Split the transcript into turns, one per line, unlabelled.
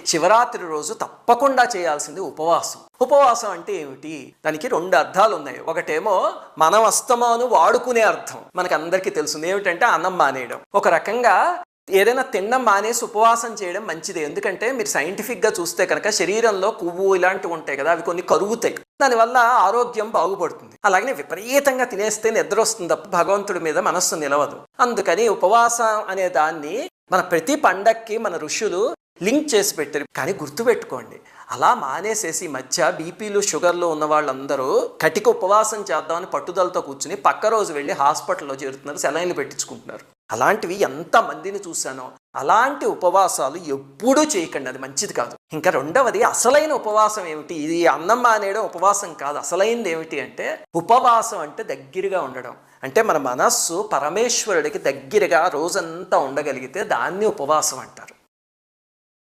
శివరాత్రి రోజు తప్పకుండా చేయాల్సింది ఉపవాసం. ఉపవాసం అంటే ఏమిటి? దానికి 2 అర్థాలు ఉన్నాయి. ఒకటేమో మనం అస్తమాను వాడుకునే అర్థం, మనకు అందరికీ తెలుసు ఏమిటంటే అన్నం మానేయడం. ఒక రకంగా ఏదైనా తినడం మానేసి ఉపవాసం చేయడం మంచిది. ఎందుకంటే మీరు సైంటిఫిక్గా చూస్తే కనుక శరీరంలో కొవ్వు ఇలాంటివి ఉంటాయి కదా, అవి కొన్ని కరుగుతాయి, దానివల్ల ఆరోగ్యం బాగుపడుతుంది. అలాగే విపరీతంగా తినేస్తే నిద్ర వస్తుంది తప్ప భగవంతుడి మీద మనస్సు నిలవదు. అందుకని ఉపవాసం అనే దాన్ని మన ప్రతి పండక్కి మన ఋషులు లింక్ చేసి పెట్టారు. కానీ గుర్తుపెట్టుకోండి, అలా మానేసేసి మధ్య బీపీలు షుగర్లు ఉన్న వాళ్ళందరూ కటిక ఉపవాసం చేద్దామని పట్టుదలతో కూర్చుని పక్క రోజు వెళ్ళి హాస్పిటల్లో చేరుతున్నారు, సెలైన్లు పెట్టించుకుంటున్నారు. అలాంటివి ఎంతమందిని చూశానో. అలాంటి ఉపవాసాలు ఎప్పుడూ చేయకండి, అది మంచిది కాదు. ఇంకా రెండవది, అసలైన ఉపవాసం ఏమిటి? ఇది అన్నం మానేయడం ఉపవాసం కాదు. అసలైనది ఏమిటి అంటే ఉపవాసం అంటే దగ్గరగా ఉండడం. అంటే మన మనస్సు పరమేశ్వరుడికి దగ్గరగా రోజంతా ఉండగలిగితే దాన్ని ఉపవాసం అంటారు.